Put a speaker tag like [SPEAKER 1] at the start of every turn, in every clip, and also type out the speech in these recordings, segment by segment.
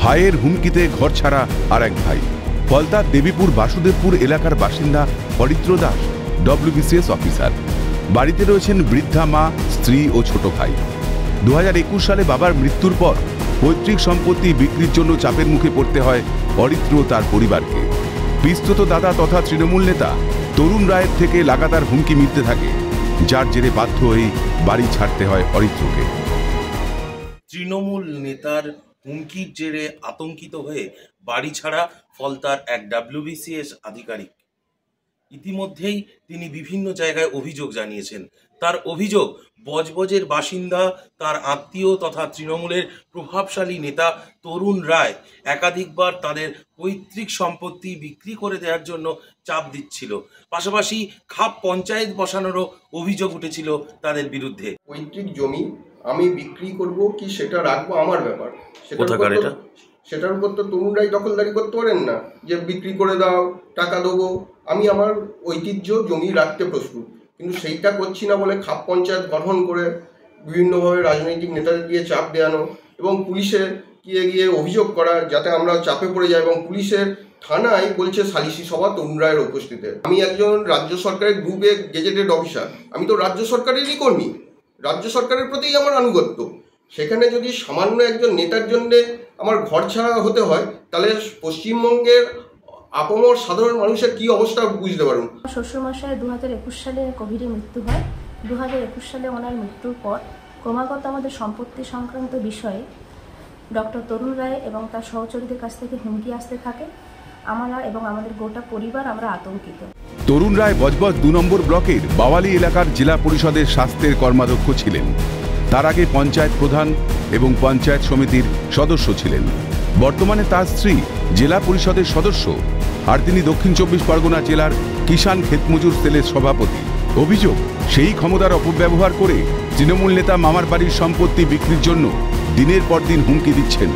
[SPEAKER 1] ভাইয়ের হুমকিতে ঘর ছাড়া আর এক ভাই। ফলতার দেবীপুর বাসুদেবপুর এলাকার বাসিন্দা অরিত্র দাস, ডব্লিউবিসিএস অফিসার। বাড়িতে রয়েছেন বৃদ্ধা মা, স্ত্রী ও ছোট ভাই। 2021 সালে বাবার মৃত্যুর পর পৈতৃক সম্পত্তি বিক্রির জন্য চাপের মুখে পড়তে হয় অরিত্র তার পরিবারকে। বিস্তৃত দাদা তথা তৃণমূল নেতা তরুণ রায়ের থেকে লাগাতার হুমকি মিলতে থাকে, যার জেরে বাধ্য হয়েই বাড়ি ছাড়তে হয় অরিত্রকে।
[SPEAKER 2] তৃণমূল নেতার হুমকির জেরে আতঙ্কিত হয়ে বাড়ি ছাড়া ফলতার এক ডব্লিউবিসিএস আধিকারিক। ইতিমধ্যেই তিনি বিভিন্ন জায়গায় অভিযোগ জানিয়েছেন। তার অভিযোগ, বজবজের বাসিন্দা তার আত্মীয় তথা তৃণমূলের প্রভাবশালী নেতা তরুণ রায় একাধিকবার তাদের পৈতৃক সম্পত্তি বিক্রি করে দেওয়ার জন্য চাপ দিচ্ছিল। পাশাপাশি খাপ পঞ্চায়েত বসানোরও অভিযোগ উঠেছিল তাদের বিরুদ্ধে।
[SPEAKER 3] পৈতৃক জমি আমি বিক্রি করব কি সেটা রাখবো আমার ব্যাপার, সেটার উপর তো তরুণ রায় দখলদারি করতে পারেন না যে বিক্রি করে দাও, টাকা দেবো। আমি আমার ঐতিহ্য জমি রাখতে প্রস্তুত, কিন্তু সেইটা করছি না বলে খাপ পঞ্চায়েত গঠন করে বিভিন্নভাবে রাজনৈতিক নেতাদের দিয়ে চাপ দেওয়ানো এবং পুলিশে গিয়ে অভিযোগ করা যাতে আমরা চাপে পড়ে যাই, এবং পুলিশের থানায় বলছে সালিশি সভা তরুণ রায়ের উপস্থিতিতে। আমি একজন রাজ্য সরকারের গ্রুপ এ গেজেটেড অফিসার, আমি তো রাজ্য সরকারেরই কর্মী, রাজ্য সরকারের প্রতিই আমার আনুগত্য। সেখানে যদি সামান্য একজন নেতার জন্য আমার ঘর ছাড়া হতে হয়, তাহলে পশ্চিমবঙ্গের আপামর সাধারণ মানুষের কি অবস্থা বুঝতে পারুন।
[SPEAKER 4] শ্বশুরমশাই 2021 সালে কোভিডে মৃত্যু হয়। 2021 সালে ওনার মৃত্যুর পর ক্রমাগত আমাদের সম্পত্তি সংক্রান্ত বিষয়ে ডক্টর তরুণ রায় এবং তার সহচরীদের কাছ থেকে হুমকি আসতে থাকে। আমরা এবং আমাদের গোটা পরিবার আমরা আতঙ্কিত।
[SPEAKER 1] তরুণ রায় বজবজ 2 নম্বর ব্লকের বাওয়ালি এলাকার জেলা পরিষদের স্বাস্থ্যের কর্মাধ্যক্ষ ছিলেন। তার আগে পঞ্চায়েত প্রধান এবং পঞ্চায়েত সমিতির সদস্য ছিলেন। বর্তমানে তার স্ত্রী জেলা পরিষদের সদস্য, আর তিনি দক্ষিণ 24 পরগনা জেলার কিষাণ ক্ষেতমজুর সেলের সভাপতি। অভিযোগ, সেই ক্ষমতার অপব্যবহার করে তৃণমূল নেতা মামার বাড়ির সম্পত্তি বিক্রির জন্য দিনের পর দিন হুমকি দিচ্ছেন।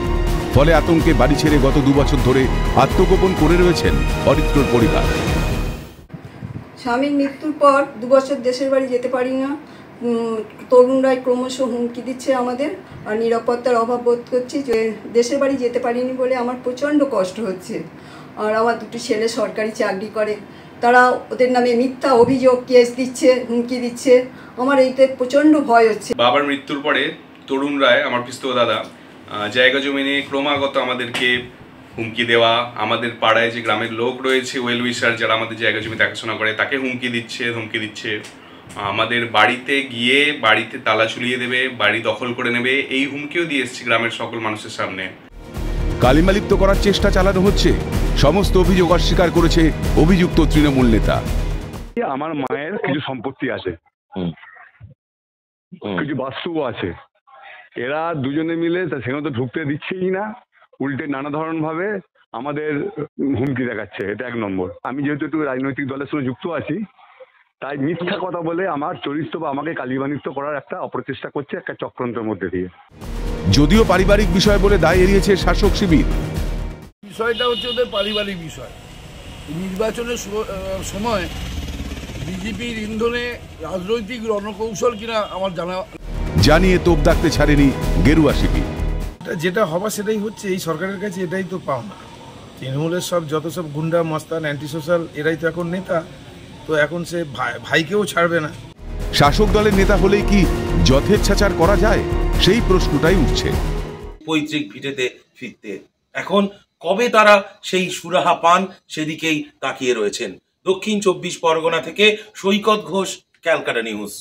[SPEAKER 1] ফলে আতঙ্কে বাড়ি ছেড়ে গত 2 বছর ধরে আত্মগোপন করে রয়েছেন অরিত্রর পরিবার।
[SPEAKER 5] স্বামীর মৃত্যুর পর 2 বছর দেশের বাড়ি যেতে পারি না। তরুণ রায় ক্রমশ হুমকি দিচ্ছে আমাদের, আর নিরাপত্তার অভাব বোধ করছি। যে দেশের বাড়ি যেতে পারিনি বলে আমার প্রচণ্ড কষ্ট হচ্ছে। আর আমার 2টি ছেলে সরকারি চাকরি করে, তারা ওদের নামে মিথ্যা অভিযোগ কেস দিচ্ছে, হুমকি দিচ্ছে। আমার এইতে প্রচণ্ড ভয় হচ্ছে।
[SPEAKER 6] বাবার মৃত্যুর পরে তরুণ রায়, আমার পিস্তত দাদা, জায়গা জমি নিয়ে ক্রমাগত আমাদেরকে হুমকি দেওয়া, আমাদের পাড়ায় যে গ্রামের লোক রয়েছে ওয়েল উইশার যারা আমাদের জায়গা জমি দেখাশোনা করে তাকে হুমকি দিচ্ছে, আমাদের বাড়িতে গিয়ে বাড়িতে তালা ঝুলিয়ে দেবে, বাড়ি দখল করে নেবে, এই হুমকিও দিয়ে এসেছে গ্রামের সকল মানুষের সামনে।
[SPEAKER 1] কালিমালিপ্ত করার চেষ্টা চালানো হচ্ছে, সমস্ত অভিযোগ অস্বীকার করেছে অভিযুক্ত তৃণমূল নেতা।
[SPEAKER 7] আমার মায়ের কিছু সম্পত্তি আছে, কিছু বাস্তুও আছে। এরা দুজনে মিলে সেখানে তো ঢুকতে দিচ্ছেই না, উল্টে নানা ধরন ভাবে আমাদের হুমকি দেখাচ্ছে। এটা 1 নম্বর। আমি যেহেতু একটু রাজনৈতিক দলের সঙ্গে যুক্ত আছি, তাই মিথ্যা কথা বলে আমার চরিত্র বা আমাকে কালিমালিপ্ত করার একটা অপচেষ্টা করছে, একটা চক্রান্তের মধ্যে দিয়ে।
[SPEAKER 1] যদিও পারিবারিক বিষয় বলে দায় এড়িয়েছে শাসক শিবির।
[SPEAKER 8] বিষয়টা হচ্ছে ওদের পারিবারিক বিষয়। নির্বাচনের সময় বিজেপির ইন্ধনে রাজনৈতিক রণকৌশল কিনা আমার
[SPEAKER 1] জানিয়ে তোপ দাগতে ছাড়েনি গেরুয়া শিবির।
[SPEAKER 8] যেটা হবার সেটাই হচ্ছে। এই সরকারের কাছে এটাই তো পাওনা। তৃণমূলের যত সব গুন্ডা মস্তান অ্যান্টি সোশ্যাল এরাই তো এখন নেতা, তো এখন সে ভাইকেও ছাড়বে না।
[SPEAKER 1] শাসক দলের নেতা হলেই কি যথেচ্ছাচার করা যায়, সেই প্রশ্নটাই উঠছে।
[SPEAKER 2] পৈতৃক ভিটেতে ফিরতে এখন কবে তারা সেই সুরাহা পান, সেদিকেই তাকিয়ে রয়েছেন। দক্ষিণ 24 পরগনা থেকে সৈকত ঘোষ, ক্যালকাটা নিউজ।